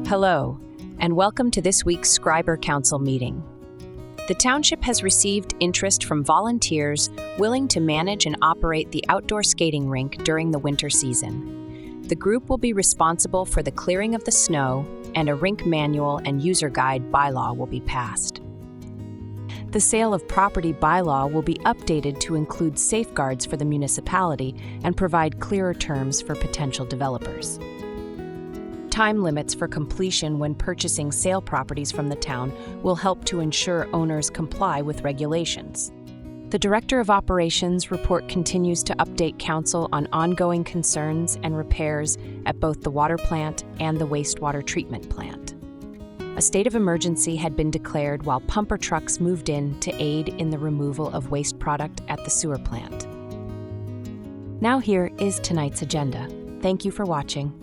Hello, and welcome to this week's Schreiber Council meeting. The Township has received interest from volunteers willing to manage and operate the outdoor skating rink during the winter season. The group will be responsible for the clearing of the snow, and a rink manual and user guide bylaw will be passed. The sale of property bylaw will be updated to include safeguards for the municipality and provide clearer terms for potential developers. Time limits for completion when purchasing sale properties from the town will help to ensure owners comply with regulations. The Director of Operations report continues to update Council on ongoing concerns and repairs at both the water plant and the wastewater treatment plant. A state of emergency had been declared while pumper trucks moved in to aid in the removal of waste product at the sewer plant. Now here is tonight's agenda. Thank you for watching.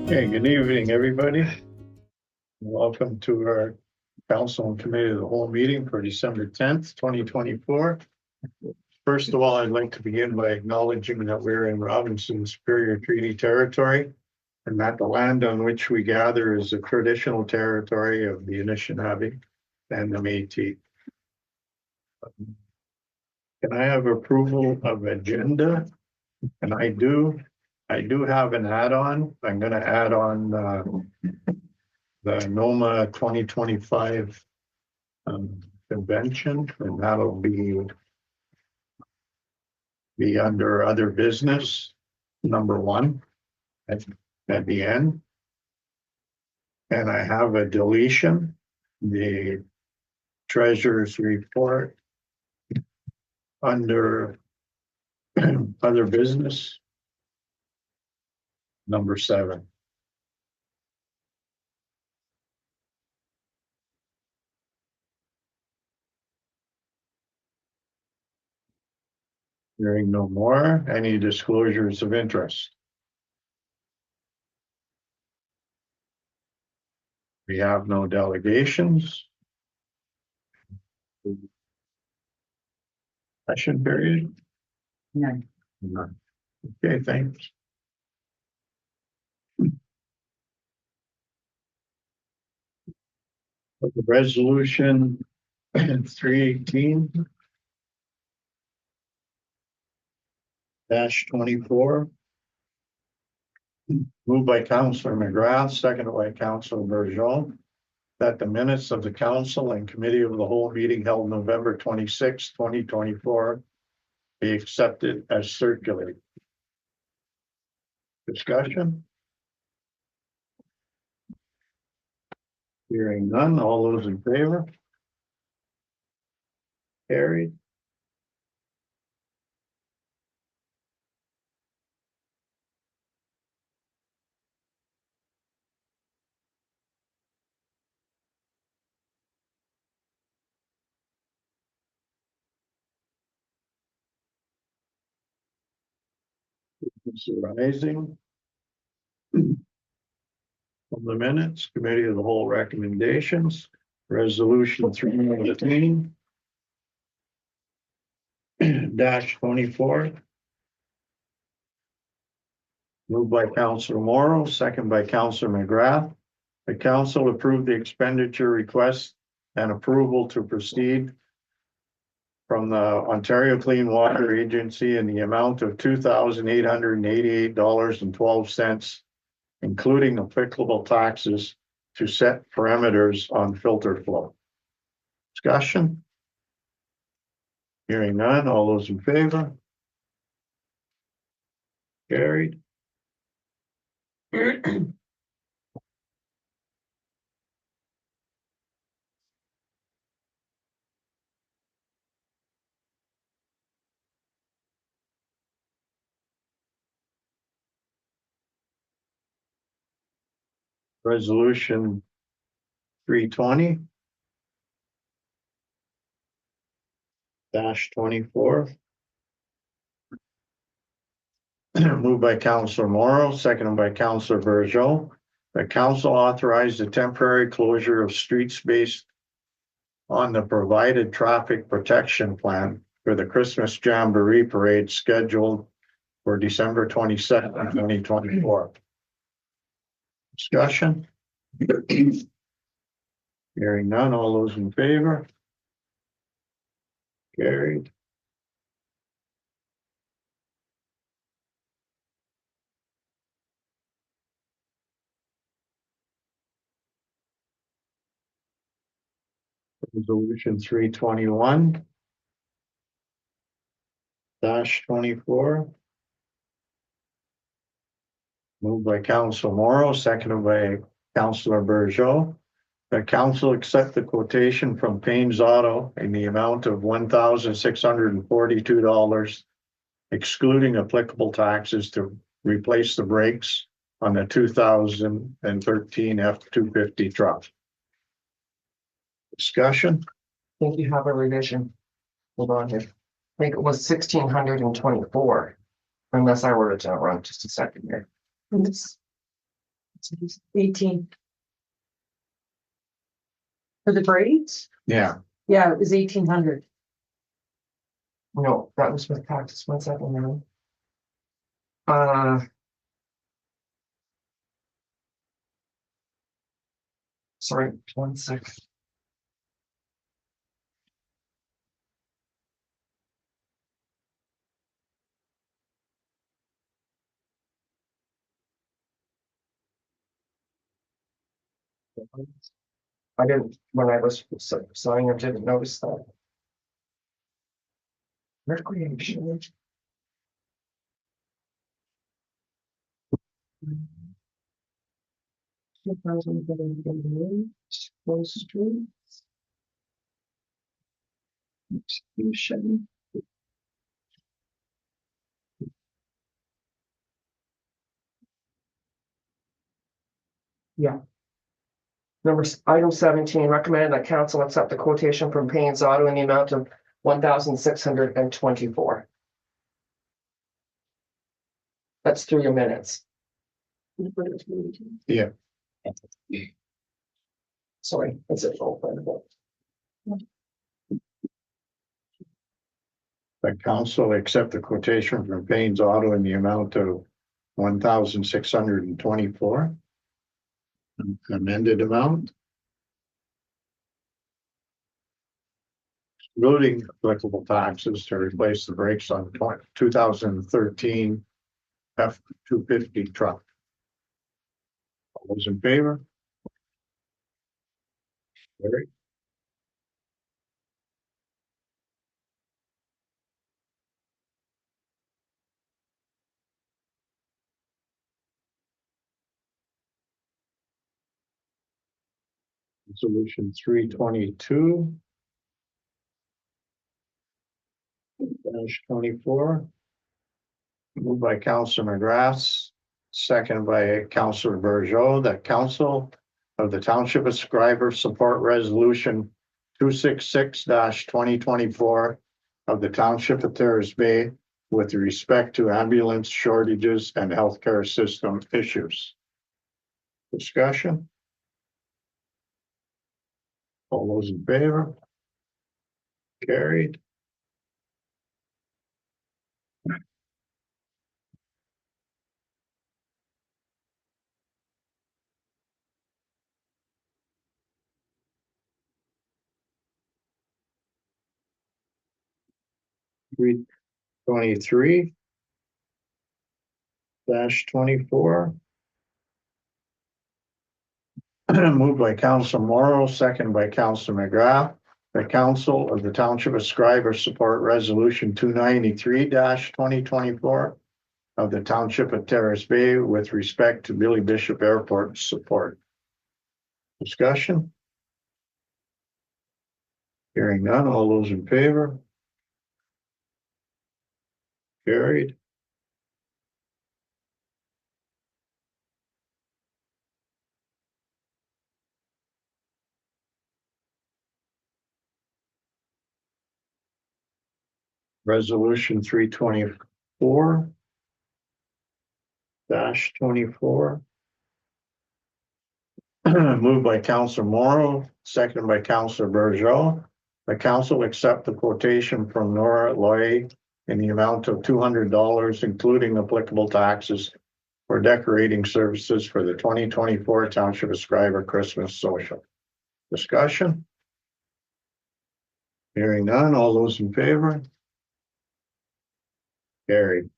Okay, good evening, everybody. Welcome to our Council and Committee of the Whole meeting for December 10th, 2024. First of all, I'd like to begin by acknowledging that we're in Robinson Superior Treaty Territory and that the land on which we gather is the traditional territory of the Anishinaabe and the Métis. Can I have approval of agenda? And I do have an add-on. I'm going to add on the NOMA 2025 convention, and that'll be under other business, number 1 at the end. And I have a deletion, the treasurer's report under other business, number 7. Hearing no more, any disclosures of interest? We have no delegations. Session period? None. Okay, thanks. The resolution 318-24, moved by Councillor McGrath, seconded by Councillor Bergeron, that the minutes of the Council and Committee of the Whole meeting held November 26, 2024 be accepted as circulated. Discussion? Hearing none, all those in favor? Carried. It's rising. From the minutes, Committee of the Whole recommendations, resolution 319-24. Moved by Councillor Morrow, second by Councillor McGrath. The Council approved the expenditure request and approval to proceed from the Ontario Clean Water Agency in the amount of $2,888.12, including applicable taxes, to set parameters on filter flow. Discussion? Hearing none, all those in favor? Carried. Resolution 320 24. Moved by Councillor Morrow, seconded by Councillor Bergeau. The council authorized the temporary closure of streets based on the provided traffic protection plan for the Christmas Jamboree Parade scheduled for December 22nd, 2024. Discussion? Hearing none, all those in favor? Carried. Resolution 321 24. Moved by Council Morrow, seconded by Councillor Bergeau. The council accept the quotation from Payne's Auto in the amount of $1,642, excluding applicable taxes, to replace the brakes on the 2013 F-250 truck. Discussion? I think you have a revision. Hold on here. I think it was 1,624, unless I wrote it down wrong. Just a second here. It's 18. For the braids? Yeah. Yeah, it was 1,800. No, that was with taxes. 1 second now. Sorry, 1 second. I didn't, when I was signing, I didn't notice that. Recreation. Close streets. Execution. Yeah. Item 17, recommended that council accept the quotation from Payne's Auto in the amount of 1,624. That's through your minutes. Yeah. Sorry, that's it. The council accept the quotation from Payne's Auto in the amount of $1,624. Amended amount. Excluding applicable taxes to replace the brakes on 2013 F-250 truck. All those in favor? Carried. Resolution 322 24. Moved by Councilor McGrath, second by Councilor Bergeau, that council of the Township of Schreiber support resolution 266-2024 of the Township of Terrace Bay with respect to ambulance shortages and healthcare system issues. Discussion? All those in favor? Carried. Read 23-24. Moved by Council Morrow, second by Council McGrath. The Council of the Township of Schreiber support resolution 293-2024 of the Township of Terrace Bay with respect to Billy Bishop Airport support. Discussion? Hearing none, all those in favor? Carried. Resolution 324 -24. Moved by Councillor Morrow, seconded by Councillor Bergeau. The council accept the quotation from Nora Loy in the amount of $200, including applicable taxes, for decorating services for the 2024 Township of Schreiber Christmas Social. Discussion? Hearing none, all those in favor? Carried.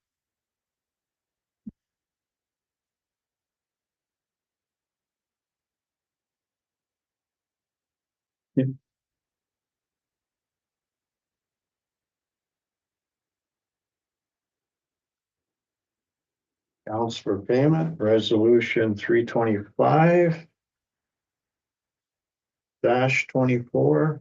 Counts for payment, resolution 325 -24.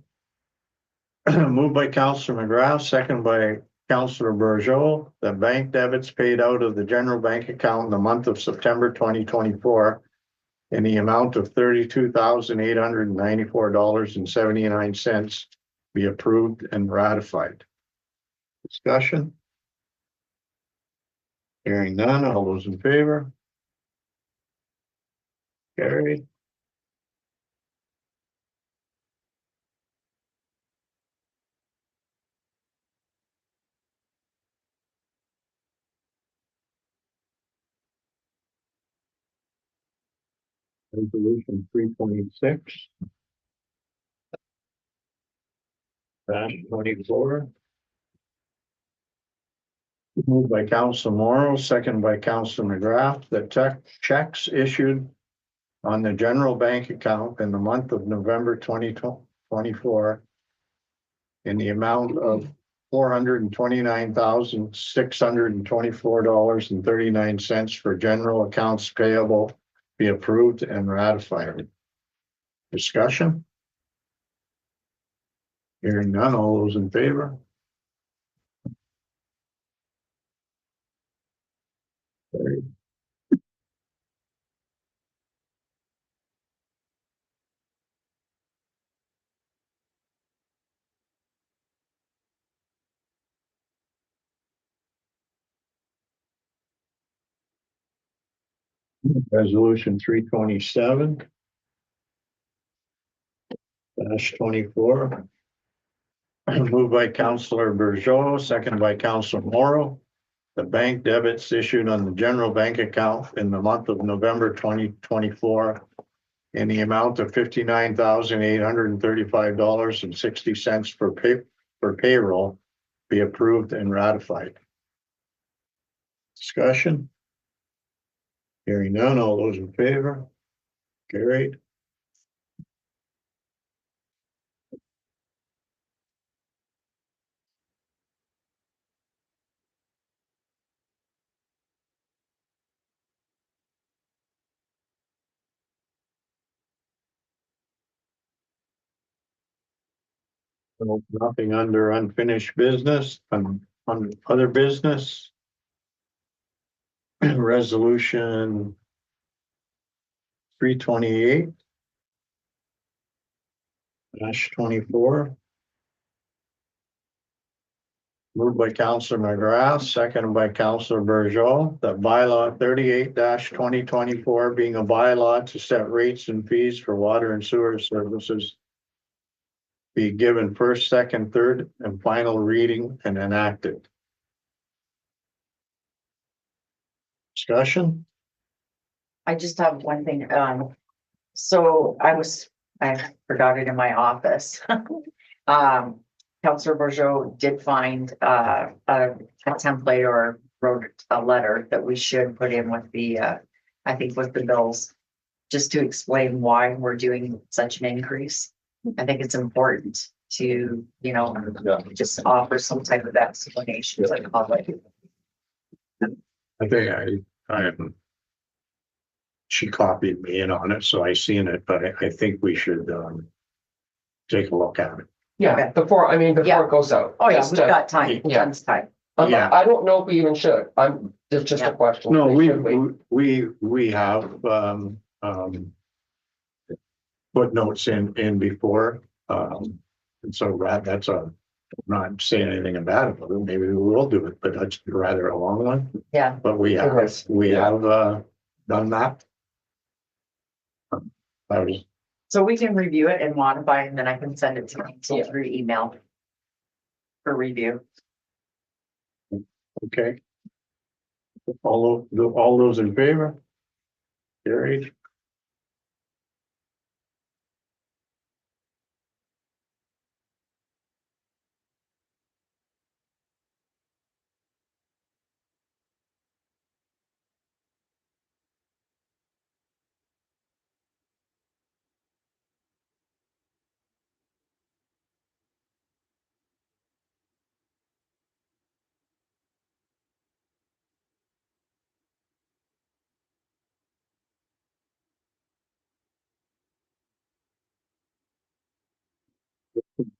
Moved by Councillor McGrath, second by Councillor Bergeau, that bank debits paid out of the general bank account in the month of September 2024 in the amount of $32,894.79 be approved and ratified. Discussion? Hearing none, all those in favor? Carried. Resolution 326 -24. Moved by Council Morrow, second by Council McGrath, that checks issued on the general bank account in the month of November 2024 in the amount of $429,624.39 for general accounts payable be approved and ratified. Discussion? Hearing none, all those in favor? Carried. Resolution 327 -24. Moved by Councillor Bergeau, second by Councillor Morrow. The bank debits issued on the general bank account in the month of November 2024 in the amount of $59,835.60 for payroll be approved and ratified. Discussion? Hearing none, all those in favor? Carried. So nothing under unfinished business and on other business. Resolution 328-24. Moved by Councillor McGrath, seconded by Councillor Bergeau, that bylaw 38-2024 being a bylaw to set rates and fees for water and sewer services be given first, second, third, and final reading and enacted. Discussion? I just have one thing, so I forgot it in my office. Councillor Bourgeau did find, a template or wrote a letter that we should put in with the, I think with the bills, just to explain why we're doing such an increase. I think it's important to, just offer some type of explanation to the public. I think I haven't. She copied me in on it, so I seen it, but I think we should take a look at it. Yeah, before it goes out. Oh, yeah, Just we've to- got time, Yeah. tons of time. Yeah. I don't know if we even should. It's just a question. No, Should we? we have footnotes in before, and so that's a Not saying anything about it, maybe we will do it, but that's rather a long one, Yeah, but we have, Yes. done that. I was, so we can review it and modify, and then I can send it to council through email for review. okay. All those in favor? Carried.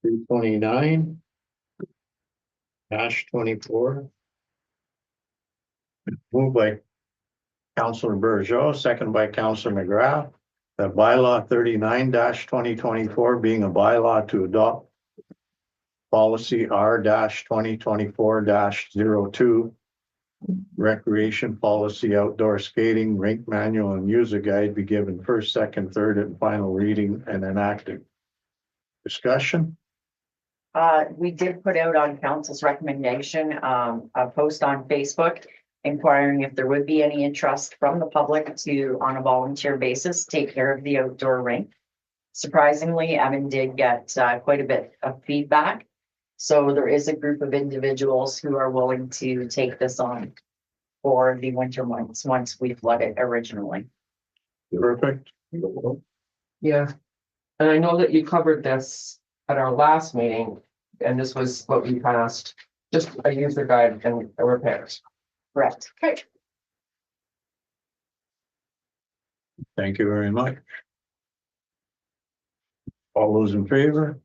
Three 29. -24. Moved by Councilor Bergeau, second by Councilor McGrath. That bylaw 39 2024 being a bylaw to adopt policy R 2024 02. Recreation policy, outdoor skating, rink manual and user guide be given first, second, third and final reading and enacted. Discussion? We did put out on council's recommendation, a post on Facebook inquiring if there would be any interest from the public to, on a volunteer basis, take care of the outdoor rink. Surprisingly, Evan did get quite a bit of feedback. So there is a group of individuals who are willing to take this on for the winter months, once we flood it originally. Perfect. Yeah. And I know that you covered this at our last meeting, and this was what we passed, just a user guide and repairs. Correct. Okay. Thank you very much. All those in favor?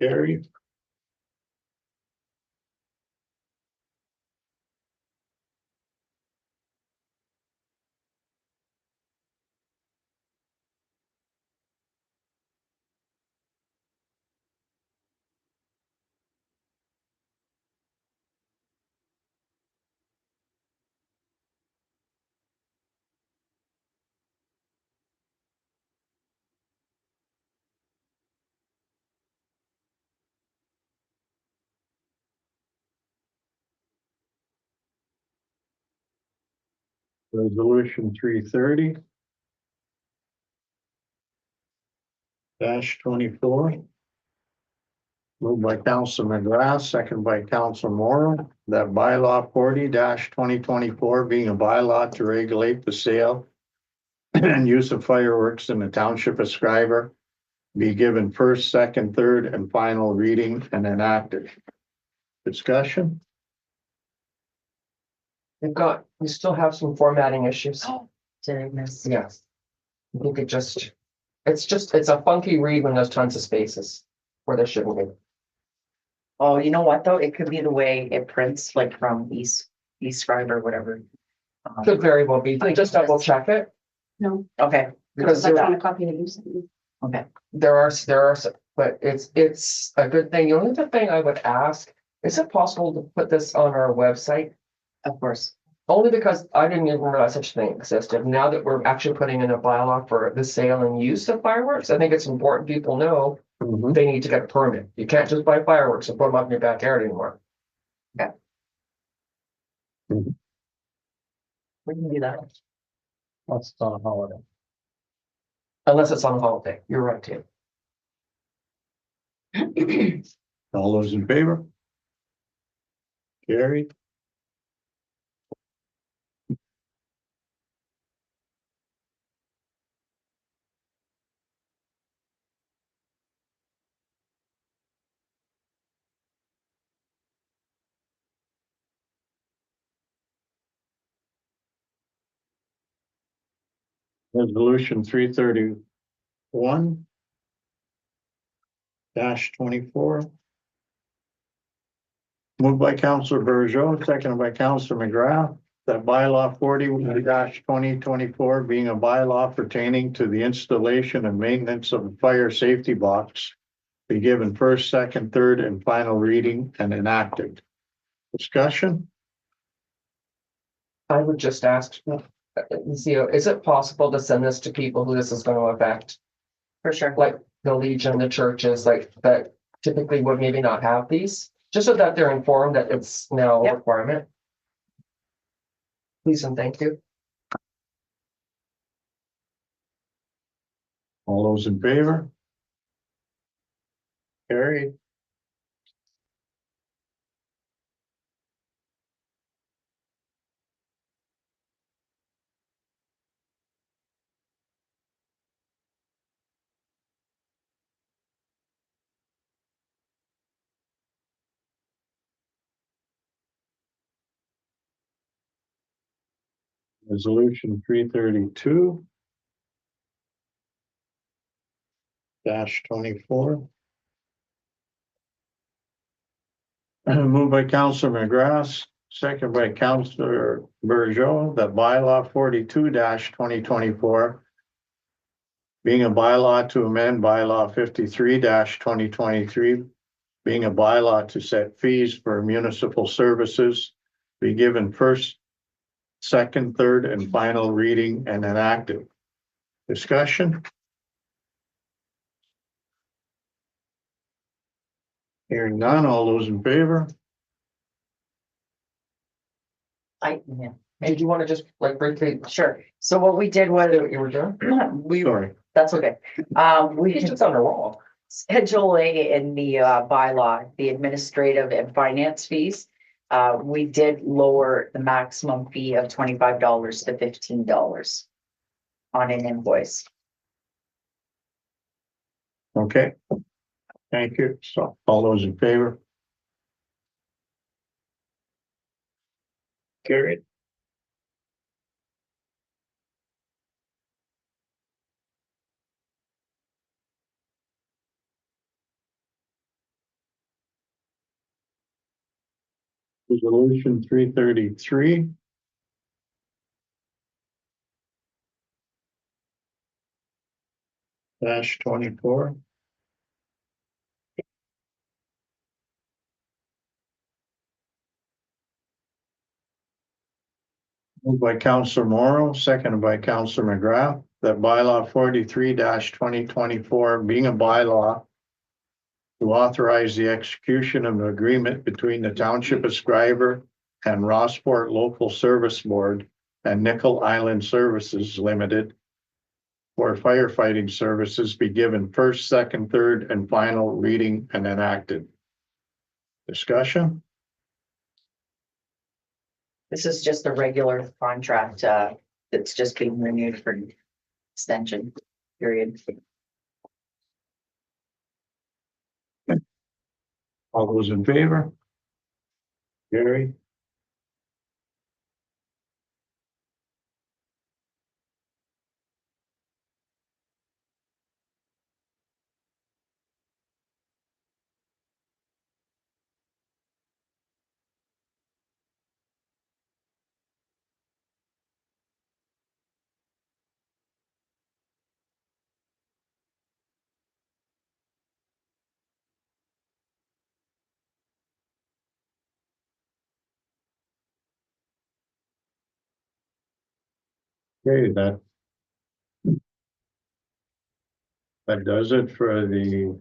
Carried. Resolution 330. -24. Moved by Council McGrath, second by Council Morrow, that bylaw 40 2024 being a bylaw to regulate the sale and use of fireworks in the township of Schreiber be given first, second, third and final reading and enacted. Discussion? We still have some formatting issues. Did I miss? Yes. I think it's a funky read when there's tons of spaces where there shouldn't be. Oh, you know what, though? It could be the way it prints, like from East Schreiber or whatever. Could very well be. Just double check it. No, Okay, Because that's on a copy that you sent me. okay. There are, but it's a good thing. The only other thing I would ask, is it possible to put this on our website? Of course. Only because I didn't even realize such a thing existed. Now that we're actually putting in a bylaw for the sale and use of fireworks, I think it's important people know they need to get a permit. You can't just buy fireworks and put them up in your backyard anymore. We can do that. What's on holiday? Unless it's on holiday. You're right, Tim. All those in favor? Carried. Resolution 331. -24. Moved by Councilor Bergeau, seconded by Councilor McGrath, that bylaw 40 2024 being a bylaw pertaining to the installation and maintenance of a fire safety box be given first, second, third, and final reading and enacted. Discussion? I would just ask, is it possible to send this to people who this is going to affect? For sure. Like the Legion, the churches, like that typically would maybe not have these, just so that they're informed that it's now a Yep. requirement. Please and thank you. All those in favor? Carried. Resolution 332. -24. Moved by Councillor McGrath, second by Councillor Burgeot, that bylaw 42-2024. Being a bylaw to amend bylaw 53-2023, being a bylaw to set fees for municipal services, be given first, second, third, and final reading and enacted. Discussion? Hearing none, all those in favor? Yeah. Did you want to just like briefly Sure. So what we did say was, what you were doing? Sorry. that's okay. We He's can just on the roll. Schedule A in the bylaw, the administrative and finance fees. We did lower the maximum fee of $25 to $15 on an invoice. Okay. Thank you. So all those in favor? Carried. Resolution 333. -24. Moved by Councillor Morrow, seconded by Councillor McGrath, that bylaw 43-2024 being a bylaw to authorize the execution of an agreement between the Township of Schreiber and Rossport Local Service Board and Nickel Island Services Limited for firefighting services be given first, second, third, and final reading and enacted. Discussion? This is just a regular contract, that's just being renewed for extension period. All those in favor? Gary? Okay, that does it for the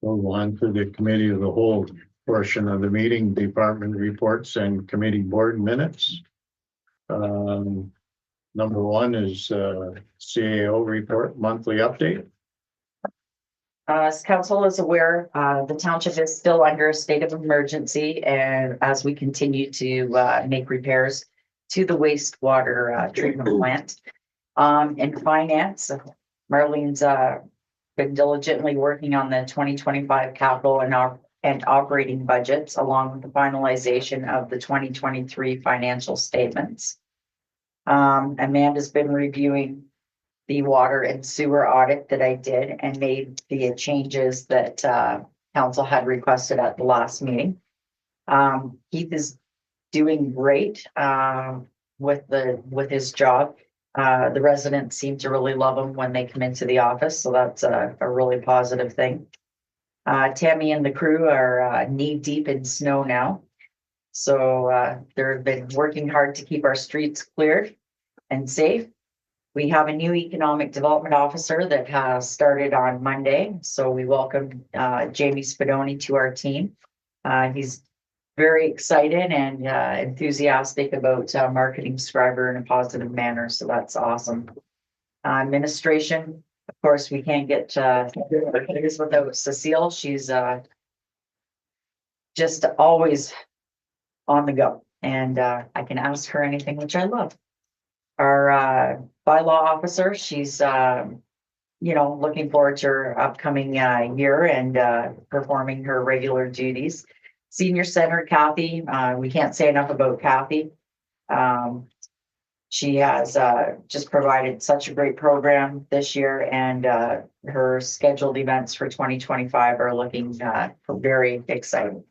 move on to the committee of the whole portion of the meeting, department reports and committee board minutes. Number one is CAO report monthly update. As council is aware, the township is still under a state of emergency, and as we continue to make repairs to the wastewater treatment plant. In finance, Marlene's been diligently working on the 2025 capital and operating budgets, along with the finalization of the 2023 financial statements. Amanda's been reviewing the water and sewer audit that I did and made the changes that council had requested at the last meeting. Keith is doing great with his job. The residents seem to really love them when they come into the office, so that's a really positive thing. Tammy and the crew are knee deep in snow now. So they've been working hard to keep our streets cleared and safe. We have a new economic development officer that has started on Monday, so we welcome Jamie Spadoni to our team. He's very excited and enthusiastic about marketing Schreiber in a positive manner, so that's awesome. Administration, of course, we can't get this without Cecile. She's just always on the go, and I can ask her anything, which I love. Our bylaw officer, she's looking forward to her upcoming year and performing her regular duties. Senior Center, Kathy, we can't say enough about Kathy. She has just provided such a great program this year, and her scheduled events for 2025 are looking very exciting.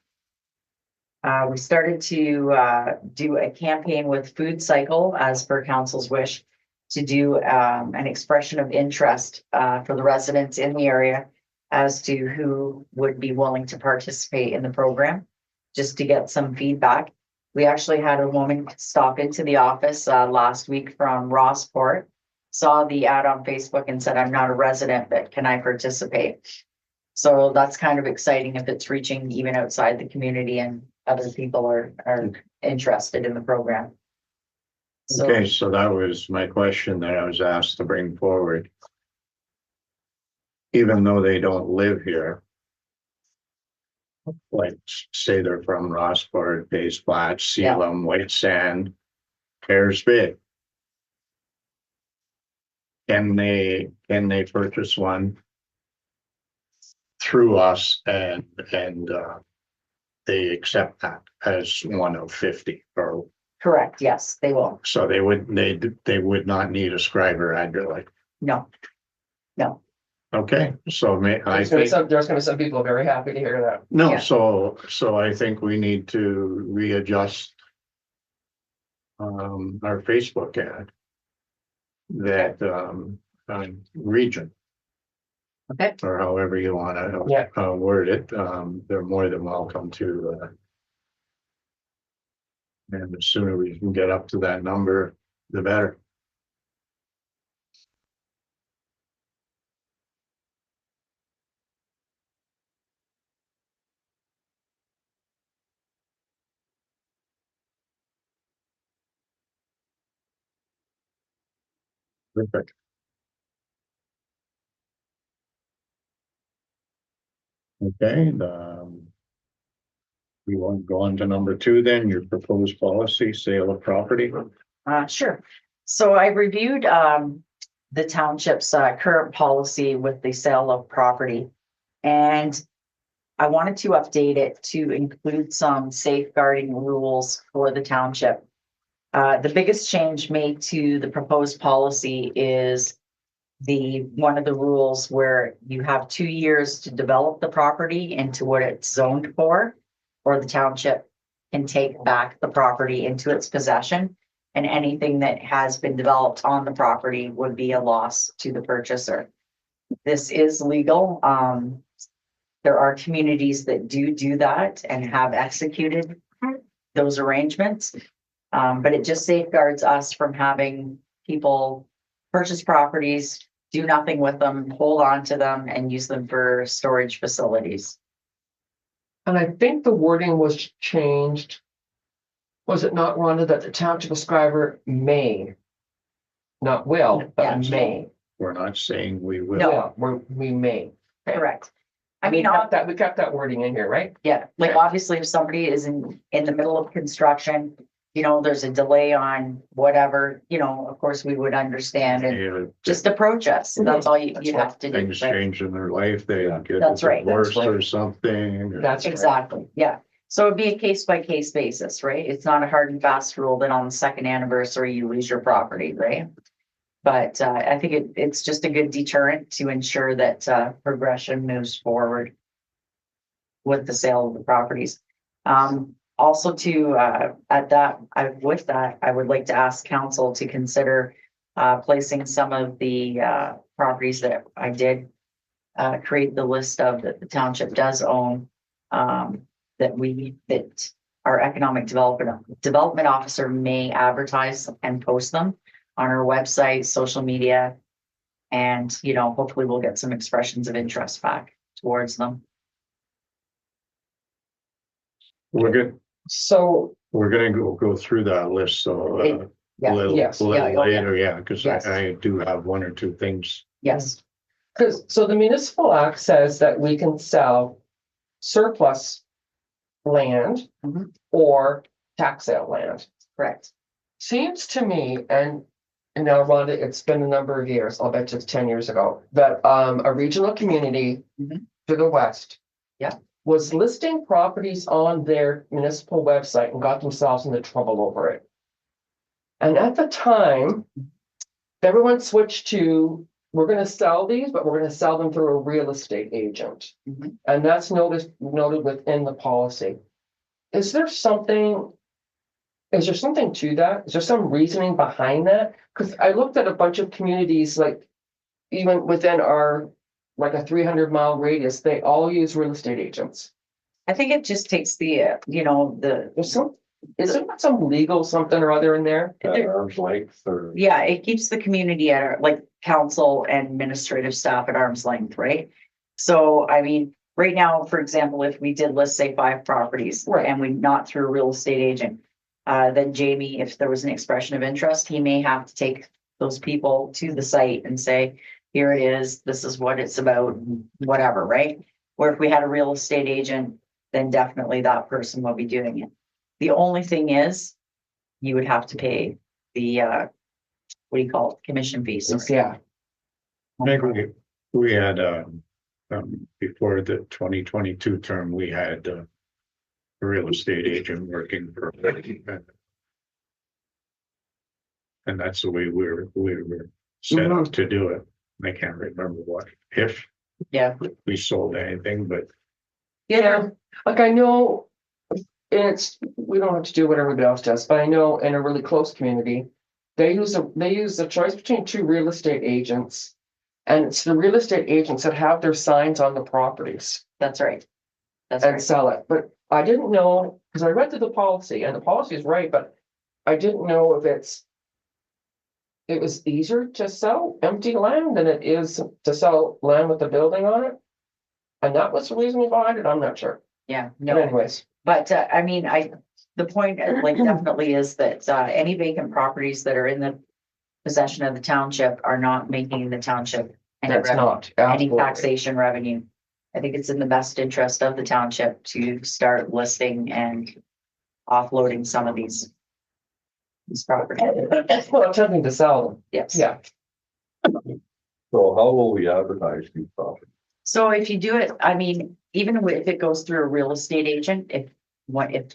We started to do a campaign with Food Cycle, as per council's wish, to do an expression of interest for the residents in the area as to who would be willing to participate in the program, just to get some feedback. We actually had a woman stop into the office last week from Rossport, saw the ad on Facebook and said, "I'm not a resident, but can I participate?" So that's kind of exciting if it's reaching even outside the community and other people are interested in the program. So, Okay, so that was my question that I was asked to bring forward. Even though they don't live here, like say they're from Rossport, Base Flats, Salem, White Sand, Ayers Bay. Can they purchase one through us and they accept that as one of 50 or correct, yes, they will. so they would not need a Schreiber address like, No. okay, so I There's gonna be think, some people very happy to hear that. no, Yeah. so I think we need to readjust our Facebook ad that region. Okay. Or however you want Yeah. to word it, they're more than welcome to. And the sooner we can get up to that number, the better. Perfect. Okay, we want to go on to number 2 then, your proposed policy, sale of property. Sure. So I reviewed the township's current policy with the sale of property, and I wanted to update it to include some safeguarding rules for the township. The biggest change made to the proposed policy is one of the rules where you have 2 years to develop the property into what it's zoned for, or the township can take back the property into its possession. And anything that has been developed on the property would be a loss to the purchaser. This is legal. There are communities that do that and have executed those arrangements. But it just safeguards us from having people purchase properties, do nothing with them, hold on to them, and use them for storage facilities. And I think the wording was changed. Was it not, Rhonda, that the township of Schreiber may, not will, Yeah. but may? We're not saying we will. No. We may. Okay. Correct. I We mean, kept that wording in here, right? yeah, like obviously if somebody is in the middle of construction, there's a delay on whatever, of course we would understand and Yeah, just approach us. That's all you That's have to do. things right? change in their life, they get That's right. divorced That's right. or something. or- That's right. Exactly, yeah. So it'd be a case by case basis, right? It's not a hard and fast rule that on the second anniversary you lose your property, right? But I think it's just a good deterrent to ensure that progression moves forward with the sale of the properties. Also to with that, I would like to ask council to consider placing some of the properties that I did create the list of that the township does own, that our economic development officer may advertise and post them on our website, social media. And, you know, hopefully we'll get some expressions of interest back towards them. We're good. So, We're gonna go through that list, so a Yeah, little yes, later, yeah, because Yes. I do have one or two things. yes, so the municipal act says that we can sell surplus land Mhm. or tax sale land. correct. Seems to me, and now Rhonda, it's been a number of years, I'll bet you it's 10 years ago, that a regional community Mhm. to the west. Yeah. Was listing properties on their municipal website and got themselves into trouble over it. And at the time, everyone switched to, we're gonna sell these, but we're gonna sell them through a real estate agent. Mhm. And that's noted within the policy. Is there something? Is there something to that? Is there some reasoning behind that? Because I looked at a bunch of communities, like even within our, like a 300-mile radius, they all use real estate agents. I think it just takes the, There's some, is there not some legal something or other in there? Arm's length or. yeah, it keeps the community at our, like, council and administrative staff at arm's length, right? So, I mean, right now, for example, if we did list, say, 5 properties. Right. And we not through a real estate agent, then Jamie, if there was an expression of interest, he may have to take those people to the site and say, here it is, this is what it's about, whatever, right? Or if we had a real estate agent, then definitely that person will be doing it. The only thing is, you would have to pay the, what do you call it, commission fees. Yeah, I think we had, before the 2022 term, we had a real estate agent working for. And that's the way we were set up to do it. I can't remember if Yeah, we sold anything, but yeah, like I know. We don't have to do what everybody else does, but I know in a really close community, they use a choice between 2 real estate agents. And it's the real estate agents that have their signs on the properties that's right. That's and right. sell it. But I didn't know, because I read through the policy and the policy is right, but I didn't know if it was easier to sell empty land than it is to sell land with a building on it. And that was the reason behind it. I'm not sure. Yeah, But no, anyways, but I mean, the point, like, definitely is that any vacant properties that are in the possession of the township are not making the township any that's revenue, not. any absolutely. taxation revenue. I think it's in the best interest of the township to start listing and offloading some of these properties. Well, attempting to sell them. Yes. Yeah. So how will we advertise these properties? So if you do it, I mean, even if it goes through a real estate agent, if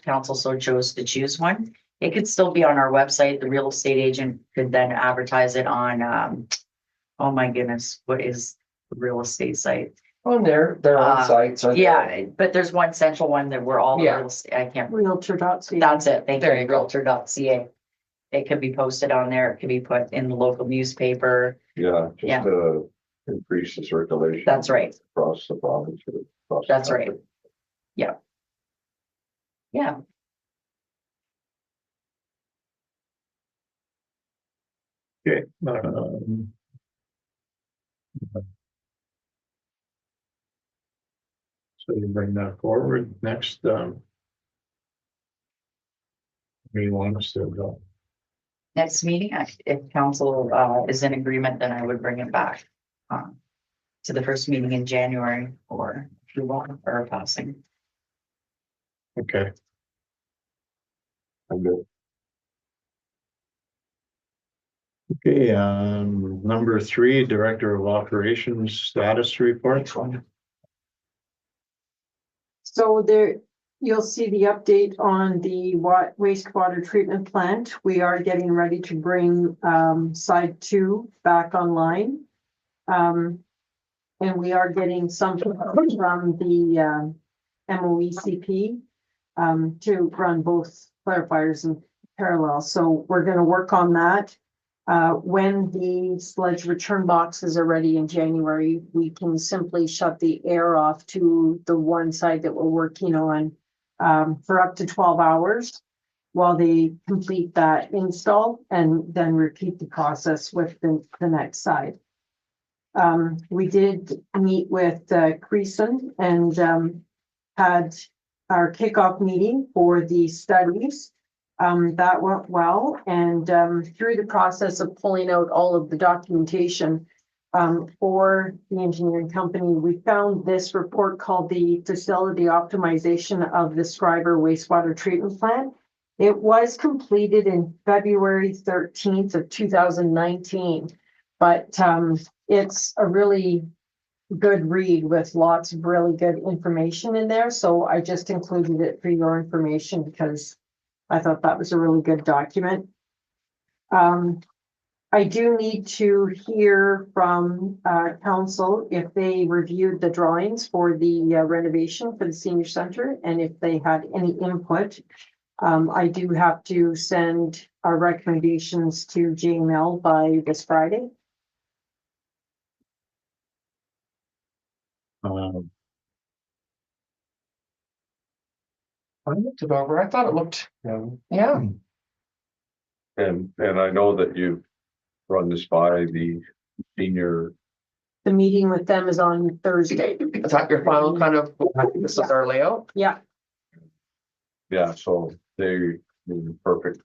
council so chose to choose one, it could still be on our website. The real estate agent could then advertise it on, oh my goodness, what is the real estate site? On their own sites. Or Yeah, but there's one central one that we're all, Yeah. real estate, I can't, Realtor.ca. that's it. Thank There you, you go. realtor.ca. It could be posted on there. It could be put in the local newspaper. Yeah, Yeah. just to increase the circulation. That's right. Across the province. across the That's right. country. Yeah. okay. So you bring that forward next, we want us to go. Next meeting, if council is in agreement, then I would bring it back to the first meeting in January or if you want, or passing. Okay, I'm good. okay, number 3, Director of Operations Status Report. So there, you'll see the update on the wastewater treatment plant. We are getting ready to bring side 2 back online. And we are getting some from the MOECP to run both clarifiers in parallel. So we're going to work on that. When the sludge return boxes are ready in January, we can simply shut the air off to the one side that we're working on for up to 12 hours while they complete that install and then repeat the process with the next side. We did meet with Creason and had our kickoff meeting for the studies. That went well, and through the process of pulling out all of the documentation for the engineering company, we found this report called the Facility Optimization of the Schreiber Wastewater Treatment Plant. It was completed in February 13th of 2019, but it's a really good read with lots of really good information in there. So I just included it for your information because I thought that was a really good document. I do need to hear from council if they reviewed the drawings for the renovation for the senior center and if they had any input. I do have to send our recommendations to JML by this Friday. I looked it over. I thought it looked, yeah. And I know that you've run this by the senior, The meeting with them is on Thursday. Is that your final kind of, this is our layout? Yeah, yeah, so they're the perfect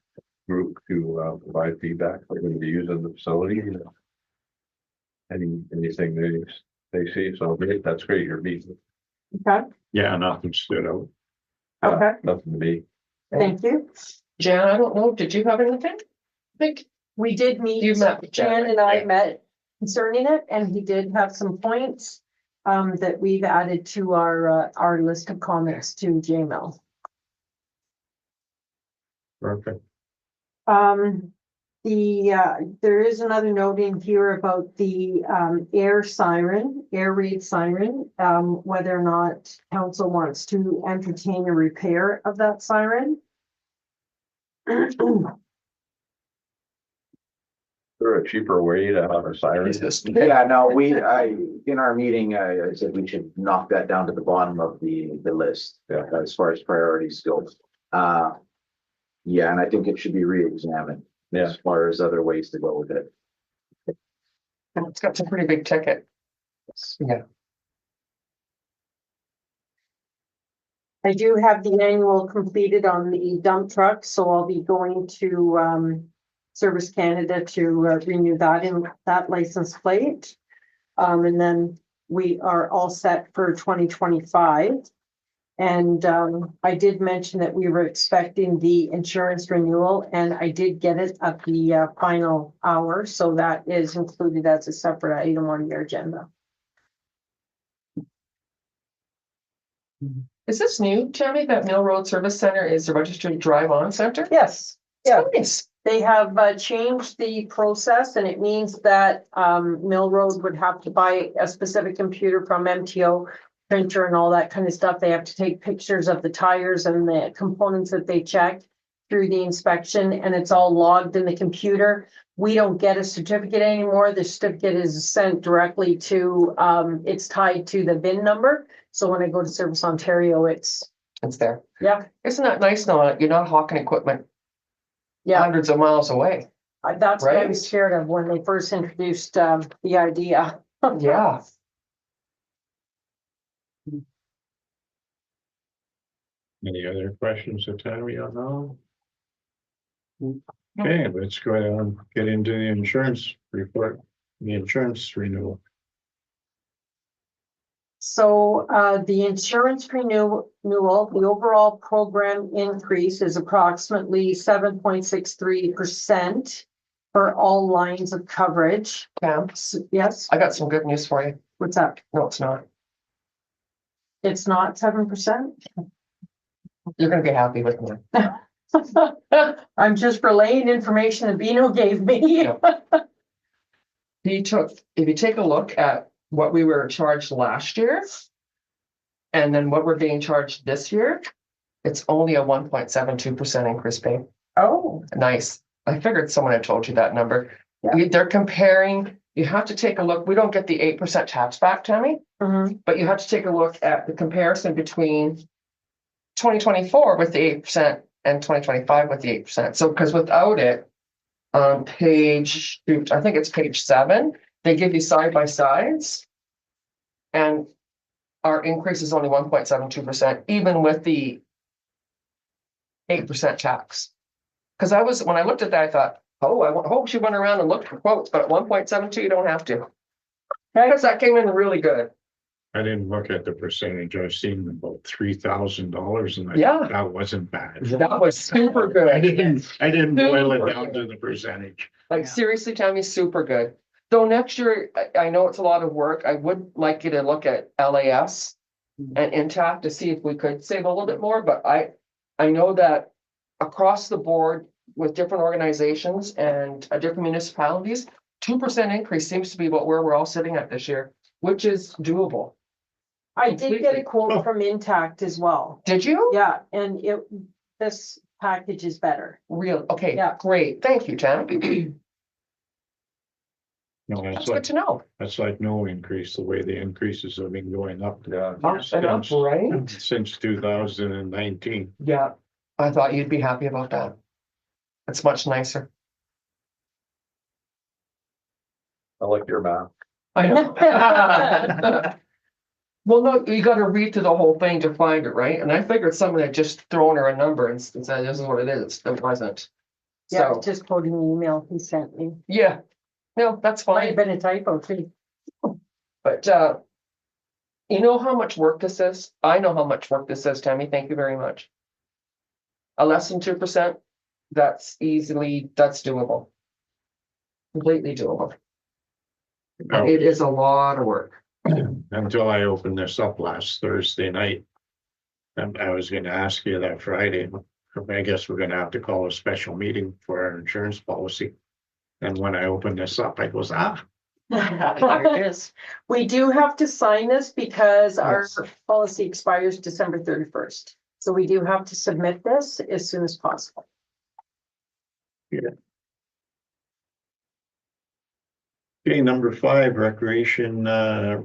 group to provide feedback. They're going to be using the facility. Anything they see, so great, that's great, you're meeting. okay, Yeah, nothing stood out. okay, Nothing to be. thank you. Jan, I don't know, did you have anything? I think We did meet, you met with Jan and I met concerning it, and he did have some points that we've added to our list of comments to JML. Perfect. There is another note in here about the air raid siren, whether or not council wants to entertain a repair of that siren. There a cheaper way to have a siren? Yeah, no, in our meeting, I said we should knock that down to the bottom of the list, as far as priorities go. Yeah, and I think it should be re-examined as far as other ways to go with it. It's got some pretty big ticket. Yeah. I do have the annual completed on the dump truck, so I'll be going to Service Canada to renew that in that license plate. And then we are all set for 2025. And I did mention that we were expecting the insurance renewal, and I did get it at the final hour, so that is included as a separate item on your agenda. Is this new, Tammy, that Mill Road Service Center is a registered drive-on center? Yes, yeah. Nice. They have changed the process, and it means that Mill Road would have to buy a specific computer from MTO, printer and all that kind of stuff. They have to take pictures of the tires and the components that they checked through the inspection, and it's all logged in the computer. We don't get a certificate anymore. The certificate is sent directly to, it's tied to the VIN number. So when I go to Service Ontario, it's there. Yeah. Isn't that nice now? You're not hawking equipment hundreds of miles away. That's what I Right? was scared of when they first introduced the idea. Yeah. Any other questions of Tammy on that? Okay, let's go ahead and get into the insurance report, the insurance renewal. So the insurance renewal, the overall program increase is approximately 7.63% for all lines of coverage. Pam, Yes, I got some good news for you. what's that? No, it's not. It's not 7%? You're gonna be happy with me. I'm just relaying information that Bino gave me. Yeah. If you take a look at what we were charged last year, and then what we're being charged this year, it's only a 1.72% increase pay. Oh, Nice. I figured someone had told you that number. They're comparing, you have to take a look, we don't get the 8% tax back, Tammy, Mhm. but you have to take a look at the comparison between 2024 with the 8% and 2025 with the 8%. So, because without it, on page, I think it's page 7, they give you side by sides. And our increase is only 1.72%, even with the 8% tax. Because when I looked at that, I thought, oh, I hope she went around and looked for quotes, but at 1.72, you don't have to. Because that came in really good. I didn't look at the percentage. I've seen about $3,000 and Yeah. that wasn't bad. That was super good. I didn't boil it Super down good. to the percentage. Like seriously, Tammy, super good. So next year, I know it's a lot of work. I would like you to look at LAS and Intact to see if we could save a little bit more, but I know that across the board with different organizations and different municipalities, 2% increase seems to be where we're all sitting at this year, which is doable. I did get a Completely. quote from Intact as well. Did you? Yeah, and this package is better. Real, okay, Yeah. great. Thank you, Tammy. No, That's good to know. that's like no increase, the way the increases have been going up. Yeah. Up and up, right? Since 2019. Yeah, I thought you'd be happy about that. It's much nicer. I like your math. I know. Well, no, you gotta read through the whole thing to find it, right? And I figured someone had just thrown her a number and said, this is what it is. It wasn't. Yeah, So, just quoting the email he sent me. yeah, no, that's Might have fine. been a typo too. But, you know how much work this is? I know how much work this is, Tammy. Thank you very much. A less than 2%, that's doable. Completely doable. But it is a lot of work. Until I opened this up last Thursday night. And I was gonna ask you that Friday, I guess we're gonna have to call a special meeting for our insurance policy. And when I opened this up, I goes, There it is. We do have to sign this because our Yes. policy expires December 31st. So we do have to submit this as soon as possible. okay, number 5, recreation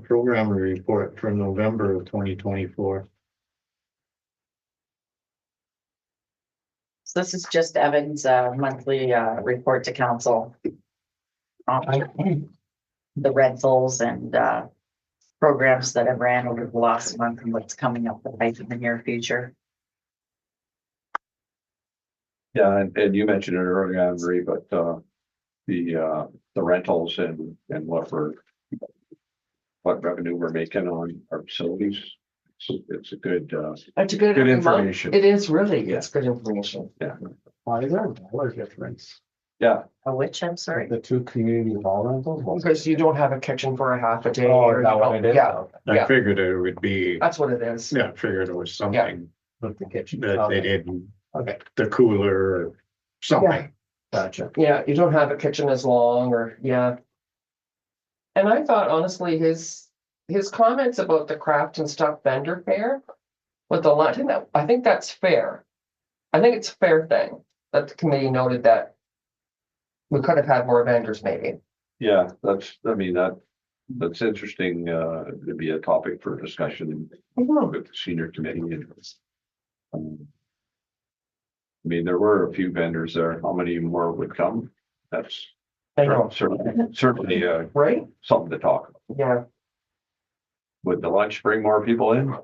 program report for November of 2024. So this is just Evan's monthly report to council. The rentals and programs that have ran over the last month and what's coming up the pipe in the near future. Yeah, and you mentioned it earlier, Anne Marie, but the rentals and what revenue we're making on our facilities. So it's a good That's a good. Good information. It is really, it's good information. Why is there a dollar difference? yeah. A which, I'm sorry. The two community hall rentals? Because you don't have a kitchen for a half a day. Oh, or is that you what don't- it is? Yeah, I Yeah. figured it would be, that's what it is. I figured it was something With the kitchen. that they Okay, didn't, Okay, the cooler or something. gotcha. Yeah, you don't have a kitchen as long or, yeah. And I thought honestly, his comments about the craft and stuff vendor fair with the lunch, I think that's fair. I think it's a fair thing that the committee noted that we could have had more vendors maybe. Yeah, that's interesting, to be a topic for discussion with the senior committee. And I mean, there were a few vendors there. How many more would come? That's I know, certainly right? something to talk about. Yeah, Would the lunch bring more people in?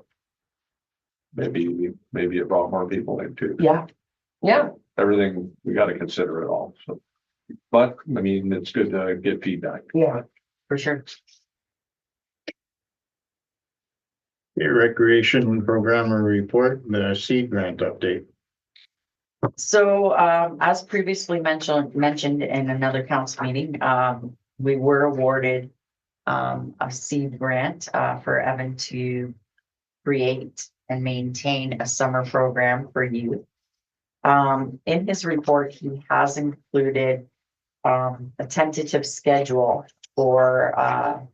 Maybe it brought more people in too. yeah, Everything, we gotta consider it all, so. But, I mean, it's good to get feedback. yeah. For sure. Okay, recreation programmer report, the seed grant update. So, as previously mentioned in another council meeting, we were awarded a seed grant for Evan to create and maintain a summer program for youth. In his report, he has included a tentative schedule for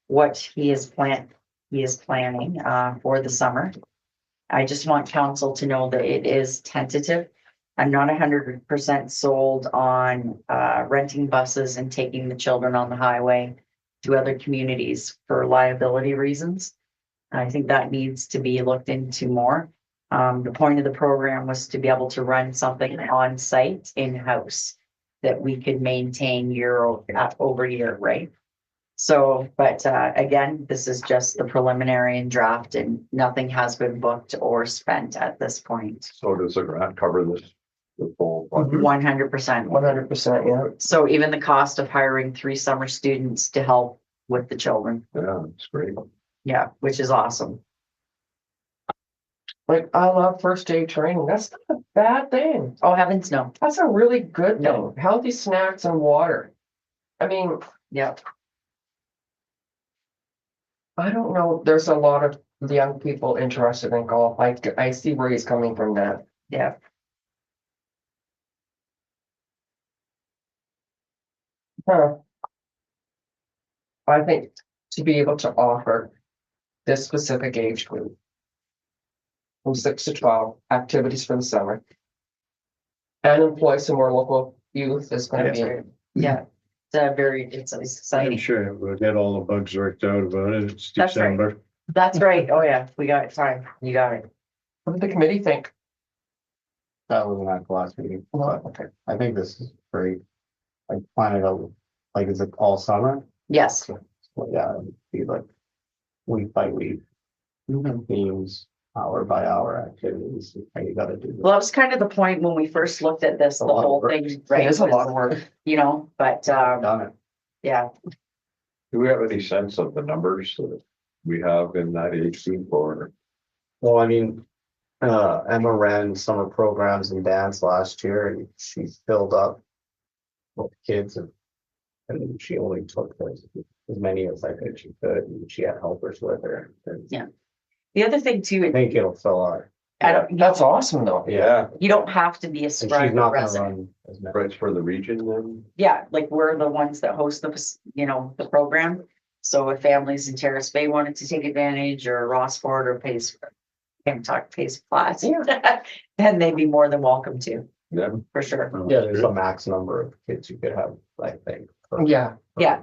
what he is planning for the summer. I just want council to know that it is tentative. I'm not 100% sold on renting buses and taking the children on the highway to other communities for liability reasons. I think that needs to be looked into more. The point of the program was to be able to run something on site in-house that we could maintain over year, right? So, but again, this is just the preliminary and draft, and nothing has been booked or spent at this point. So does the grant cover this? The full budget? 100%. 100%, yeah. So even the cost of hiring 3 summer students to help with the children, Yeah, it's great. yeah, which is awesome. Like, I love first aid training. That's not a bad thing. Oh, heavens, no. That's a really good No. thing. Healthy snacks and water. I mean, Yeah, I don't know. There's a lot of young people interested in golf. I see where he's coming from that. yeah. Huh. I think to be able to offer this specific age group from 6 to 12 activities for the summer and employ some more local youth is going to be. Yeah, it's I'm exciting. sure we'll get all the bugs worked out about it. It's That's right. December. That's right. Oh, yeah, we got it. Fine. You got it. What did the committee think? That was not the last meeting, Well, but okay, I think this is great. Like, plan it out, like, is it all summer? Yes. Well, yeah, it'd be like week by week. Themes, hour by hour activities, how you gotta do. Well, that was kind of the point when we first looked at this, the A lot of whole work. thing, right? It is a lot of was, work. You know, but Done it. yeah, Do we have any sense of the numbers that we have in that age group or? Well, I mean, Emma ran summer programs in dance last year and she filled up with kids and she only took as many as I think she could, and she had helpers with her. And Yeah. The other thing I too, think it'll fill out. That's awesome though. Yeah, you don't have to be a And she's Schreiber not gonna resident. run as many. right for the region then? Yeah, like we're the ones that host the program. So if families in Terrace Bay wanted to take advantage or Rossford or Pace Flats, then they'd be more than welcome to, Yeah. for sure. Yeah, there's a max number of kids you could have, I think. Yeah. Yeah,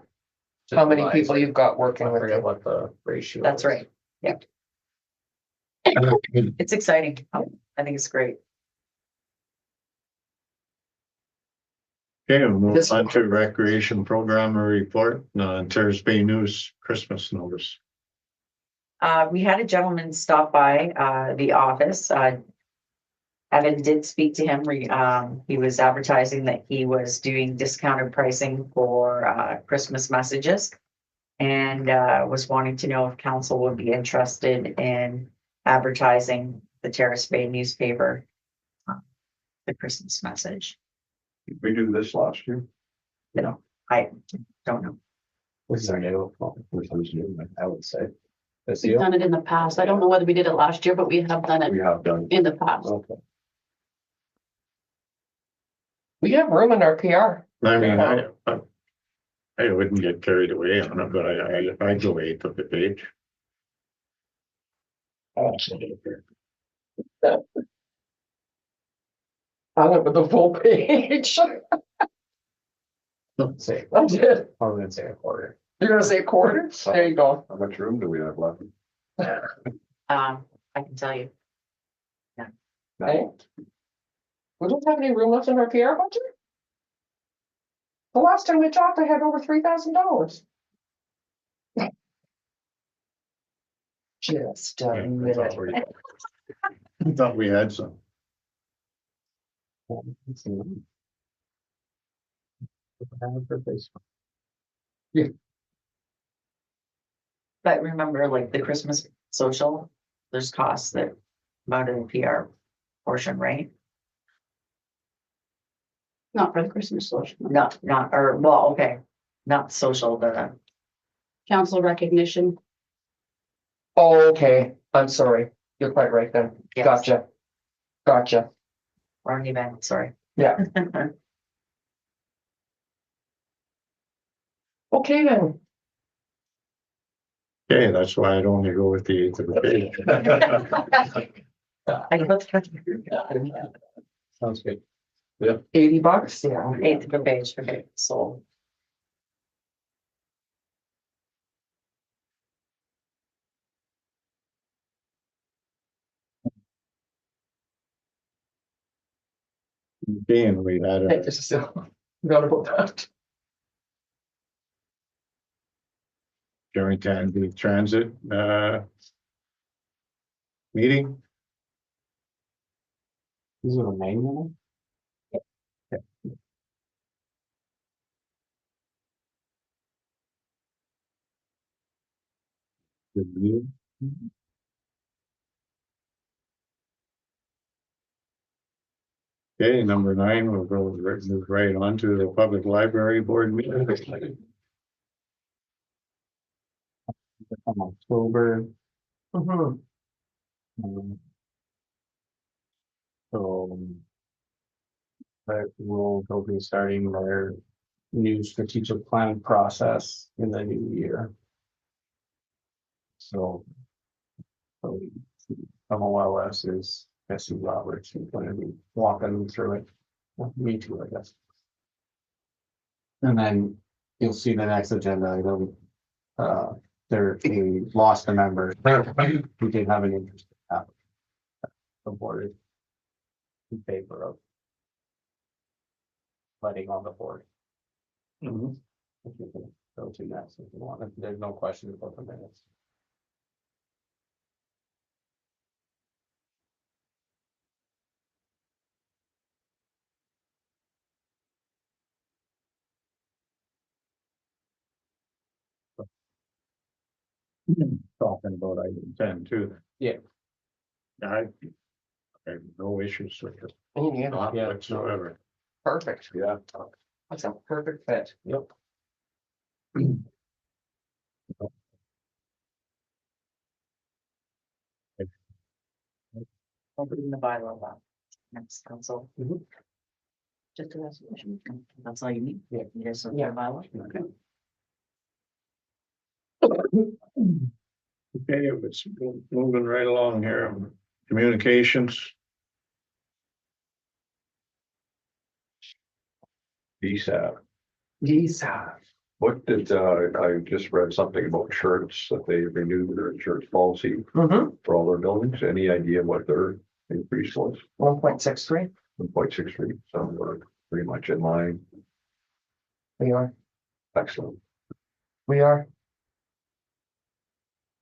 How many people you've got working I with forget you? what the ratio. that's is. right. Yeah. It's exciting. I think it's great. Okay, we'll move This- on to recreation program report, Terrace Bay News Christmas notice. We had a gentleman stop by, the office, Evan did speak to him, he was advertising that he was doing discounted pricing for, Christmas messages. And, was wanting to know if council would be interested in advertising the Terrace Bay newspaper. The Christmas message, Did we do this last year? I don't know. This is our new, well, this is new, I would say. This We've year? done it in the past. I don't know whether we did it last year, but we have done We it have done. in the past. Okay. We have room in our PR. I mean, I wouldn't get carried away on it, but I go 8th of the page. I went with the full page. Say, I did. I'm gonna say a quarter. You're gonna say a quarter? There you go. How much room do we have left? I can tell you, Hey. We don't have any room left in our PR budget? The last time we talked, I had over $3,000. Just a minute. I thought we had some. but remember, like the Christmas social, there's costs that about in the PR portion, right? Not for the Christmas social. Okay, not social, but Council recognition. Oh, okay, I'm sorry. You're quite right then. yes, Gotcha. wrong event, sorry. Yeah. Okay then. Okay, that's why I'd only go with the 8th of the page. I put that- Sounds good. $80, yeah. 8th of the page, okay, so. Okay, and we had Hey, a this is still, forgot about that. joint transit, meeting. These are the main one. Review. Okay, number 9, we'll go move right on to the public library board meeting. From October. Mhm. um, So. That will be starting their new strategic plan process in the new year. So. MOLS is Bessie Roberts, who's going to be walking them through it. Well, me too, I guess. And then you'll see the next agenda item. We lost a member who did have an interest in that. The board is in favor of letting on the board. Mhm. If you can go to next if you want. If there's no question about the minutes. Talking about item 10 too. Yeah. I have no issues with it, Yeah, not Yeah. whatsoever. perfect. Yeah. That's a perfect fit. Yep. I'll put in the bylaw that next council. Mhm. Just a resolution. That's all you need? Yeah. You guys don't Yeah. need a bylaw? Okay. Okay, it's moving right along here. Communications. DSAP. Lisa. What did, I just read something about shirts, that they renewed their insurance policy Mm-hmm. for all their buildings. Any idea what their increase was? 1.63. 1.63, so we're pretty much in line. We are. Excellent. We are.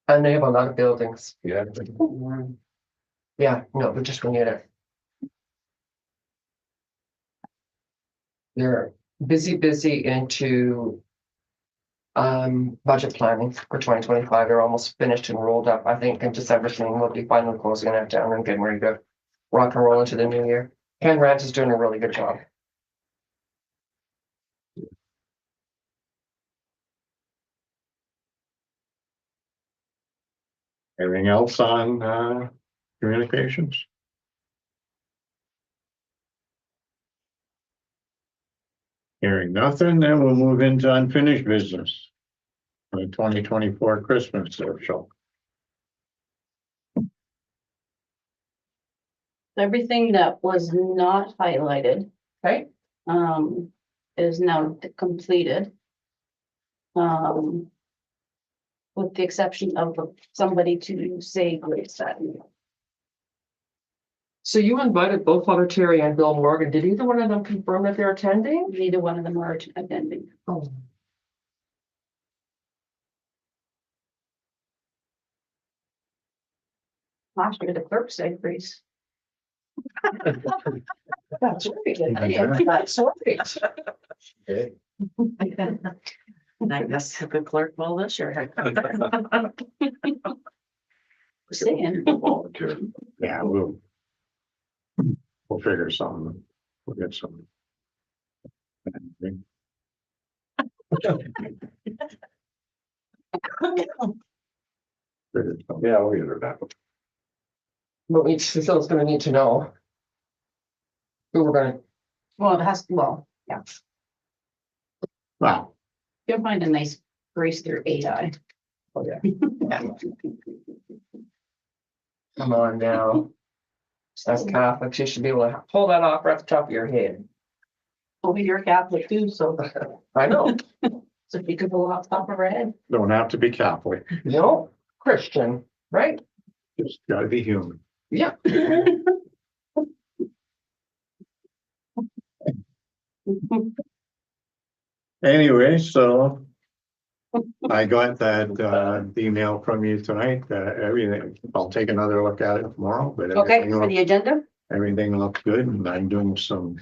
And they have a lot of buildings. Yeah. Yeah, no, we just renewed it. They're busy into budget planning for 2025. They're almost finished and rolled up. I think in December soon we'll be finally closing it down and getting ready to rock and roll into the new year. Ken Rance is doing a really good job. Anything else on communications? Hearing nothing, then we'll move into unfinished business. The 2024 Christmas social. Everything that was not highlighted, Okay, is now completed. With the exception of somebody to say grace that evening. so you invited both Father Terry and Bill Morgan. Did either one of them confirm that they're attending? Neither one of them are attending. Oh. Last year, the clerk said grace. That's right. That's right. Okay. I guess the clerk will this year. Saying. Volunteer. Yeah, we'll figure something. We'll get some. Figure something. Yeah, we'll get her back. But Cecile's gonna need to know who we're gonna, Well, it has, well, yeah, Wow, you'll find a nice grace through AI. oh yeah. Come on now. As Catholics, you should be able to pull that off right off the top of your head. Well, you're Catholic too, so, I know, so you could go off top of our head. Don't have to be Catholic, no, Christian, right? just gotta be human. Yeah. Anyway, so I got that email from you tonight, everything, I'll take another look at it tomorrow, but Okay, everything for looks, the agenda? everything looks good and I'm doing some.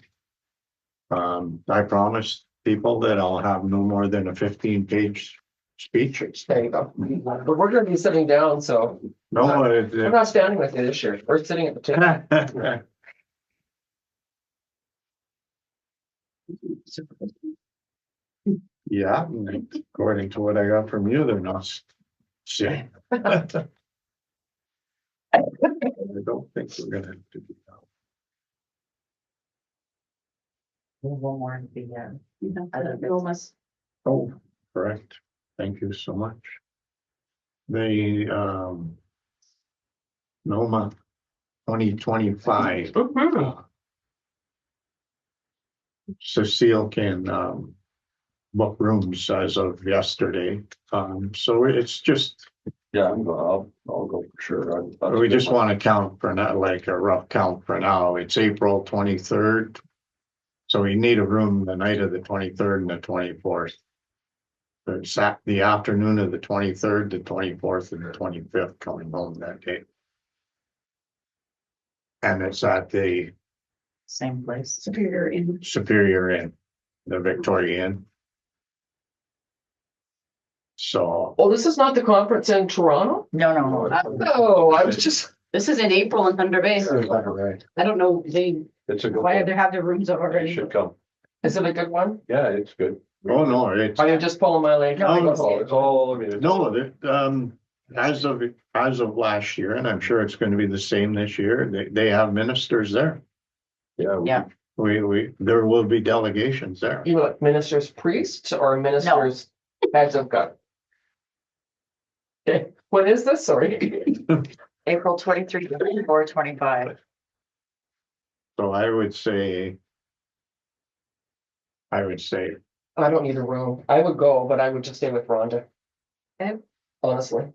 I promised people that I'll have no more than a 15-page speech. There you go. But we're gonna be sitting down, so No, I'm not standing with you this year. We're sitting at the table. yeah, according to what I got from you, they're not. Shit. I don't think we're gonna have to do that. One more to be, Almost. Oh, correct. Thank you so much. The NOMA 2025. Cecile can book rooms as of yesterday. So it's just, Yeah, I'll go for sure. we just want to count for now, like a rough count for now. It's April 23rd. So we need a room the night of the 23rd and the 24th. The afternoon of the 23rd, the 24th and the 25th, coming home that day. And it's at the same place. Superior in. Superior Inn, the Victoria Inn. So, Oh, this is not the conference in Toronto? No, No, I was just, This is in April in Thunder Bay. right. I don't know, It's a good why one. they have their rooms They already. should come. is it a good one? Yeah, it's good. Oh, no, it's, Are you just pulling my leg? No, It's all, I mean. it's- no, as of last year, and I'm sure it's going to be the same this year, they have ministers there. Yeah. Yeah. There will be delegations there. You like ministers, priests, or ministers, heads of God? Okay, when is this? Sorry. April 23, 24, 25. So I would say. I don't need a room. I would go, but I would just stay with Rhonda. Okay. Honestly.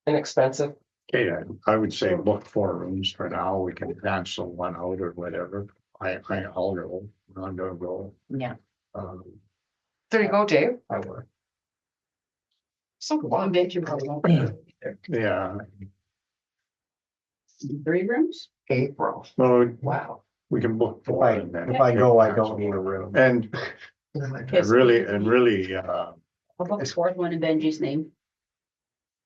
Inexpensive. Okay, I would say book 4 rooms for now. We can cancel one out or whatever. I'll go. Rhonda will go. Yeah. There you go, Dave. I will. So One bed, you probably won't be there. Yeah, 3 rooms? April. so Wow. we can book 4. and then If I go, I don't need a room. And really, I'll book a 4th one in Benji's name.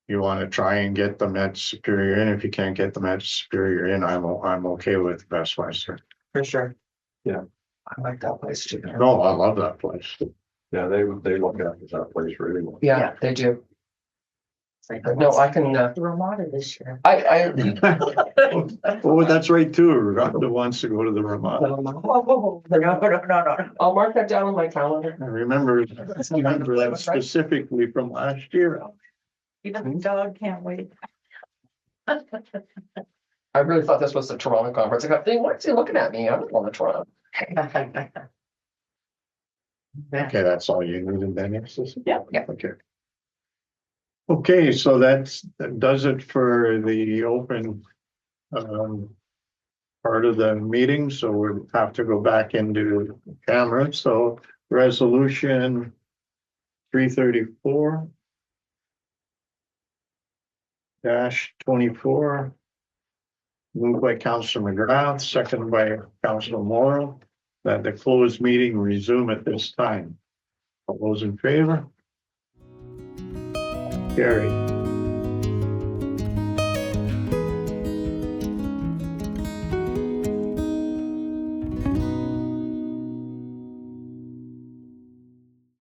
you want to try and get them at Superior Inn. If you can't get them at Superior Inn, I'm okay with Best Western. For sure. Yeah. I like that place too. No, I love that place. Yeah, they look after that place really well. Yeah, they do. No, I can, The Ramada this year. I. Oh, that's right too. Rhonda wants to go to the Ramada. No. I'll mark that down on my calendar. I remember that specifically from last year. Even the dog can't wait. I really thought this was the Toronto conference. I got, thinking, why is he looking at me? I'm not going to Toronto. Okay, that's all you needed then, Alexis? Yeah. Yeah. Okay. Okay, so that does it for the open part of the meeting, so we'll have to go back into camera. So resolution 334 -24. Moved by Councilor McGrath, seconded by Councilor Morrow, that the closed meeting resume at this time. All those in favor? Carried.